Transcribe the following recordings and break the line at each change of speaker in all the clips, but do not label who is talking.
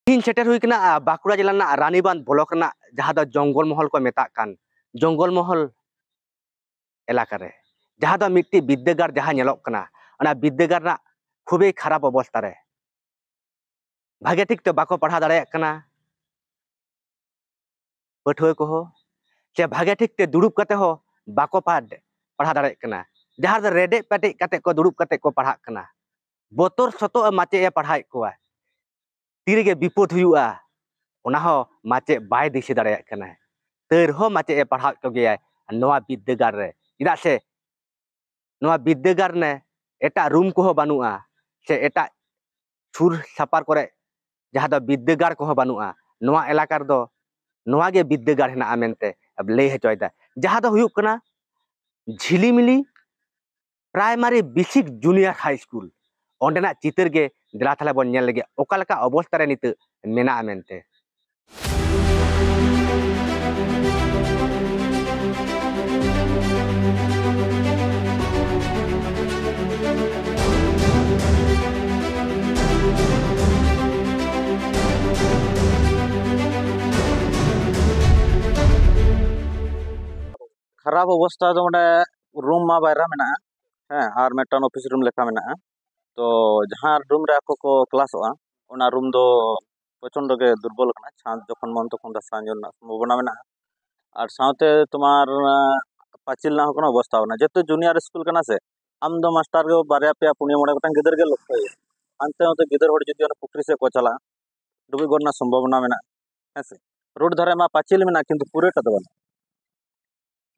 ᱤᱧ ᱥᱮᱴᱮᱨ ᱦᱩᱭ ᱠᱟᱱᱟ ᱵᱟᱸᱠᱩᱲᱟ ᱡᱮᱞᱟ ᱨᱮᱱᱟᱜ ᱨᱟᱱᱤᱵᱟᱸᱫᱷ ᱵᱞᱚᱠ ᱨᱮᱱᱟᱜ ᱡᱟᱦᱟᱸ ᱫᱚ ᱡᱚᱝᱜᱚᱞ ᱢᱚᱦᱚᱞ ᱠᱚ ᱢᱮᱛᱟᱜ ᱠᱟᱱ ᱡᱚᱝᱜᱚᱞ ᱢᱚᱦᱚᱞ এলাকা রে ᱡᱟᱦᱟᱸ ᱫᱚ ᱢᱤᱫᱴᱤᱡ ᱵᱤᱫᱽᱫᱟᱹᱜᱟᱲ ᱡᱟᱦᱟᱸ ᱧᱮᱞᱚᱜ ᱠᱟᱱᱟ ᱚᱱᱟ ᱵᱤᱫᱽᱫᱟᱹᱜᱟᱲ ᱨᱮᱱᱟᱜ খুবই খারাপ অবস্থা রে ভাগে ঠিক তো বাকো পড়া দাঁড়ায় কানা পাঠুয়া কো সে ভাগে ঠিক তে দুড়ুব কাতে হো বাকো পড়া দাঁড়ায় কানা যাহার দো রেডে পেটে কাতে কো দুড়ুব কাতে কো পড়াক কানা বতর সতো মাচে এ পড়ায় কোয়া তিরেগে বিপদ হুয়ুয়া ওনা হো মাচে বাই দিশে দাঁড়ায় কানা তর হো মাচে এ পড়াক কো গেয়া নোয়া বিদ্যাগার রে ইদা সে নোয়া বিদ্যাগার নে এটা রুম কো বানুয়া সে এটা সুর সাপার করে যাহা দো বিদ্যাগার কো বানুয়া নোয়া এলাকার দো নোয়া গে বিদ্যাগার হেনা আমেনতে লে হচয়দা যাহা দো হুয়ুক কানা Jhilimili primary basic junior high school অন্ডেনা চিতর গে দিলা থালে বন নেল লেগে ওকালকা অবস্থা রে নিতে মেনা আমেনতে
खराब अवस्था तो मैं रूम मा बायरा में हाँ और मेटन ऑफिस रूम लेखा में तो जहाँ रूम रे आपको को क्लास ओना रूम दो प्रचंड के दुर्बल कना छांत जखन मन तखन दासा जन संभावना में और साथे तुम्हार पाचिल ना होकनो अवस्था होना जेतो जूनियर स्कूल कना से आम दो मास्टर के बारे पे पुनिया मोड़े गोटां गिदर के लक्ष्य अंते होते गिदर होड़ जदि पुखरी से को चला डुबी गोरना संभावना में है से रोड धरे मा पाचिल में किंतु पूरे टा दबन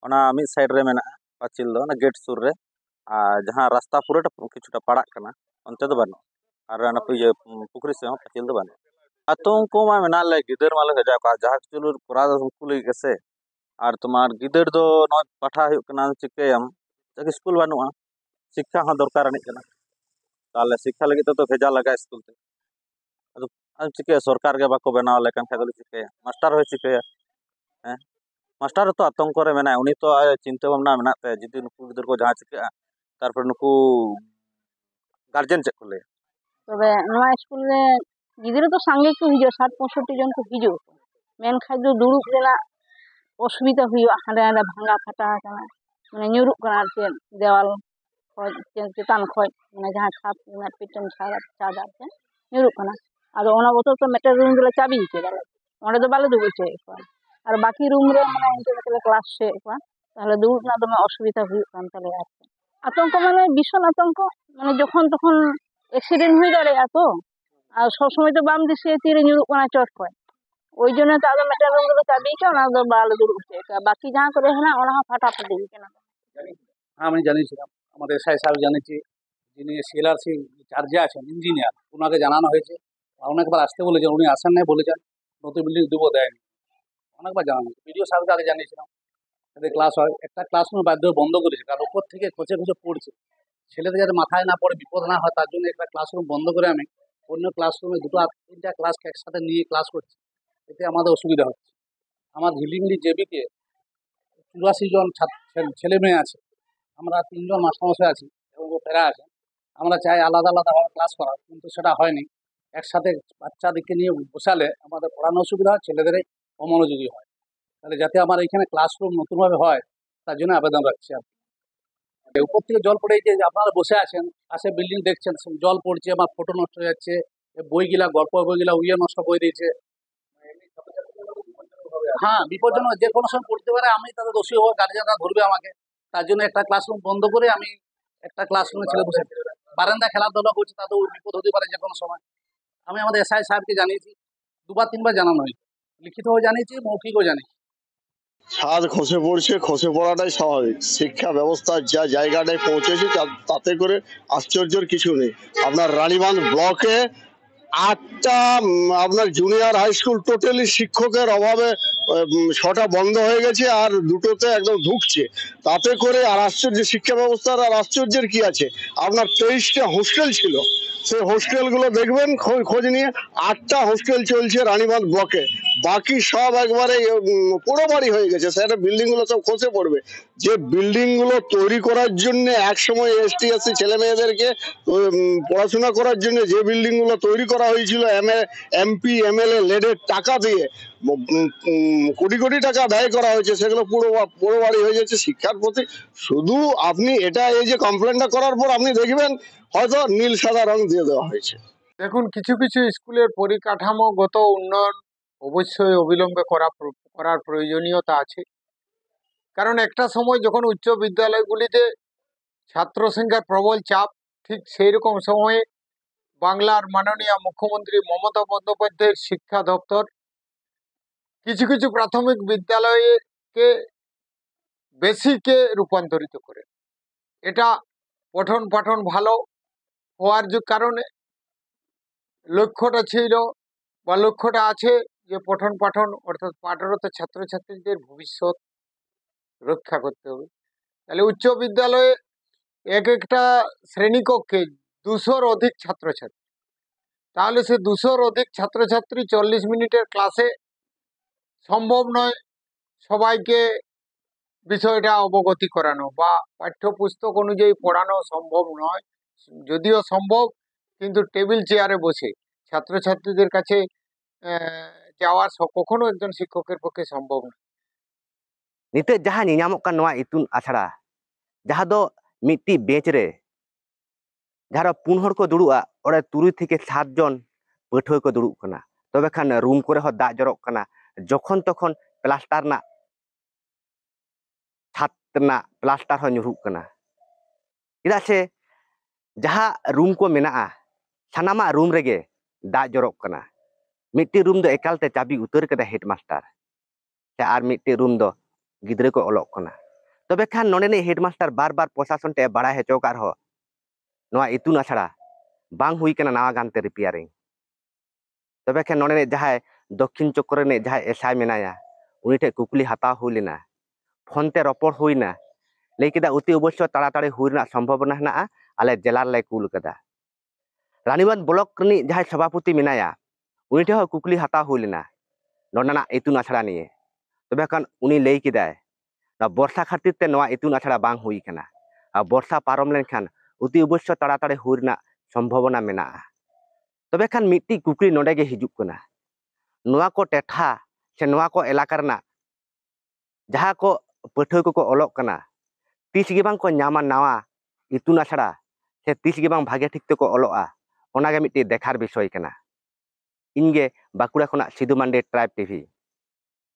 ओना मिड साइड रे मेना पाचिल दो ना गेट सुर रे जहाँ रास्ता पूरा किछुटा पड़ा कना अंते दो बनो और ना पुखरी से पाचिल दो बनो आतंक मा मेना ले गिदर माले हजा का जहाँ चलुर पुरा स्कूल गेसे और तुम्हार गिदर दो न पाठा हुई कना चिकेयम जब स्कूल बनुआ शिक्षा हाँ दरकार आनी कना ताले शिक्षा लगी तो भेजा लगा स्कूल ते अदो चिके सरकार के बाको बनाव लेकन खादल चिके मास्टर हो चिके हैं मास्टर तो आतंक रे मेना उनी तो चिंता भावना मेना ते जदि नुकु गिदर को जहाँ चिके तारपर नुकु गार्जियन चेक को ले
तबे नवा स्कूल रे गिदर तो संगे को हिजो 60-65 जन को हिजो मेन खाय दो दुड़ुब रेना असुविधा हुआ हांडे हांडे भांगा फाटा कना माने ᱧᱩᱨᱩᱜ कना से देवाल चेतान खय माने जहाँ छाप पिटन छाड़ा चादर से ᱧᱩᱨᱩᱜ कना आदो ओना बोतल तो मेटर रूम दले चाबी के दाले ओंडे दो बाले दुबे छे और बाकी रूम रे माने इनके मतलब क्लास से ताहले दुड़ुब ना दमे असुविधा हुई कान ताले आतंक माने भीषण आतंक माने जखन तखन एक्सीडेंट हुई दाड़े तो और सब समय तो बाम दिसे तीरे ᱧᱩᱨᱩᱜ कना चट खय ওই জন্য তো আগে মেটার রুম গুলো চাবি কে না তো বাল দূর উঠে বাকি যা করে হনা ওনা ফাটাফাটি দিই কেন
আমি জানিয়েছিলাম আমাদের এসআই সাহেব জানিয়েছি যিনি সিএলআরসি চার্জে আছেন ইঞ্জিনিয়ার ওনাকে জানানো হয়েছে অনেকবার আসতে বলেছেন উনি আসেন নাই বলেছেন নতুন বিল্ডিং দেবো দেয়নি অনেকবার জানানো ভিডিও সাহেবকে আগে জানিয়েছিলাম যাতে ক্লাস হয় একটা ক্লাসরুম বাধ্য বন্ধ করেছে কারণ উপর থেকে খোঁচে খোঁচে পড়ছে ছেলেদের যাতে মাথায় না পড়ে বিপদ না হয় তার জন্য একটা ক্লাসরুম বন্ধ করে আমি অন্য ক্লাসরুমে দুটো তিনটা ক্লাসকে একসাথে নিয়ে ক্লাস করছি এতে আমাদের অসুবিধা হচ্ছে আমার ঝিলিমিলি জেবিতে 84 জন ছেলে মেয়ে আছে আমরা 3 জন মাস্টারমশাই আছি এবং প্যারা আছে আমরা চাই আলাদা আলাদাভাবে ক্লাস করা কিন্তু সেটা হয়নি একসাথে বাচ্চাদেরকে নিয়ে বসালে আমাদের পড়ানো অসুবিধা হয় ছেলেদের অমনোযোগী হয় তাহলে যাতে আমার এখানে ক্লাসরুম নতুনভাবে হয় তার জন্য আবেদন রাখছি আপনি উপর থেকে জল পড়ে যে আপনারা বসে আছেন পাশে বিল্ডিং দেখছেন জল পড়ছে আমার ফটো নষ্ট হয়ে যাচ্ছে বইগুলা গল্প বইগুলা উইয়ে নষ্ট করে দিয়েছে হ্যাঁ বিপজ্জনক যে কোনো সময় পড়তে পারে আমি তাদের দোষী হবো গার্জিয়ানরা ধরবে আমাকে তার জন্য একটা ক্লাসরুম বন্ধ করে আমি একটা ক্লাসরুমে ছেলে বসে বারান্দা খেলাধুলা করছি তাদের বিপদ হতে পারে যে কোনো সময় আমি আমাদের এসআই সাহেবকে জানিয়েছি 2-3 বার জানানো হয়েছে লিখিতভাবে জানিয়েছি মৌখিকও জানিয়েছি
ছাদ খসে পড়ছে খসে পড়াটাই স্বাভাবিক শিক্ষা ব্যবস্থার যা জায়গাটায় পৌঁছেছে তাতে করে আশ্চর্যের কিছু নেই আপনার রানীবাঁধ ব্লকে 8টা আপনার জুনিয়র হাই স্কুল টোটালি শিক্ষকের অভাবে 6টা বন্ধ হয়ে গেছে আর 2টোতে একদম ঢুকছে তাতে করে আর আশ্চর্য শিক্ষা ব্যবস্থার আর আশ্চর্যের কি আছে আপনার 23টা হোস্টেল ছিল সেই হোস্টেলগুলো দেখবেন খোঁজ নিয়ে 8টা হোস্টেল চলছে রানীবাঁধ ব্লকে বাকি সব একবারে পুরো বাড়ি হয়ে গেছে সেটা বিল্ডিং গুলো সব খসে পড়বে যে বিল্ডিং গুলো তৈরি করার জন্য একসময় এসটি এসসি ছেলে মেয়েদেরকে পড়াশোনা করার জন্য যে বিল্ডিং গুলো তৈরি করা হয়েছিল এমপি এমএলএ লেডের টাকা দিয়ে কোটি কোটি টাকা ব্যয় করা হয়েছে, সেগুলো পুরো বাড়ি হয়ে যাচ্ছে। শিক্ষার প্রতি শুধু আপনি এটা এই যে কমপ্লেনটা করার পর আপনি দেখবেন হয়তো নীল সাদা রং দিয়ে দেওয়া হয়েছে।
দেখুন, কিছু কিছু স্কুলের পরিকাঠামোগত উন্নয়ন অবশ্যই অবিলম্বে করার প্রয়োজনীয়তা আছে। কারণ একটা সময় যখন উচ্চ বিদ্যালয়গুলিতে ছাত্র সংখ্যার প্রবল চাপ, ঠিক সেই রকম সময়ে বাংলার মাননীয় মুখ্যমন্ত্রী মমতা বন্দ্যোপাধ্যায়ের শিক্ষা দপ্তর কিছু কিছু প্রাথমিক বিদ্যালয়কে বেসিকে রূপান্তরিত করে। এটা পঠন পাঠন ভালো হওয়ার কারণে লক্ষ্যটা ছিল বা লক্ষ্যটা আছে যে পঠন পাঠন অর্থাৎ পাঠরত ছাত্রছাত্রীদের ভবিষ্যৎ রক্ষা করতে হবে। তাহলে উচ্চ বিদ্যালয়ে এক একটা শ্রেণীকক্ষে 200-র অধিক ছাত্রছাত্রী, তাহলে সে 200-র অধিক ছাত্রছাত্রী 40 মিনিটের ক্লাসে সম্ভব নয় সবাইকে বিষয়টা অবগতি করানো বা পাঠ্যপুস্তক অনুযায়ী পড়ানো সম্ভব নয়। যদিও সম্ভব, কিন্তু টেবিল চেয়ারে বসে ছাত্রছাত্রীদের কাছে যাওয়া কখনো একজন শিক্ষকের পক্ষে সম্ভব নয়।
নিতে যাহা নিয়ামক কান নোয়া ইতুন আছড়া যাহা দো মিट्टी बेंच रे जहाँ 4 हर को दुड़ुआ और 3 থেকে 7 জন पाठुआ को दुड़ुब कना तबे खान रूम करे हो दाग जरक कना जखन तखन प्लास्टर ना छात ना प्लास्टर हो nyuruक कना चेदा से जहाँ रूम को मेना सानामा रूम रेगे दाग जरक कना मिट्टी रूम दो एकालते चाबी उतर कदा हेडमास्टर से आर मिट्टी रूम दो गिद्रे को अलग कना तबे खान नोने हेडमास्टर बार बार प्रशासन ते बड़ा हेचो कार हो नोआ इतुन आछड़ा बांग हुई कना नावा गानते रिपेयरिंग तबे खान नोने जहां दक्षिण चक्र ने जहां एसआई मेनाया उनी ठे कुकली हताव हुई लेना फोन ते रपड़ हुईना लेकिदा अति अवश्य ताड़ाताड़ी हुईना संभावना हेना आले जेलार ले कुल कदा रानीबांध ब्लॉक नी जहां सभापति मेनाया उनी ठे कुकली हताव हुई लेना नोना इतुन आछड़ा निये तबे खान उनी लई किदाय ना वर्षा खातिर ते नोआ इतुन आछड़ा बांग हुई कना आ वर्षा पारम लेनखान अति अवश्य ताड़ाताड़ी हुईना संभावना मेना तबे खान मिट्टी कुकली नोडे गे हिजुक कना नोआ को टेठा से नोआ को एलाका रना जहाँ को पाठुआ को अलग कना तीस गे बांग को नामा नावा इतुन आछड़ा से तीस गे बांग भागे ठीक को अलगा ओना गे मिट्टी देखार विषय कना इनगे बाकुड़ा खना सिधु मांडे ट्राइब टीवी।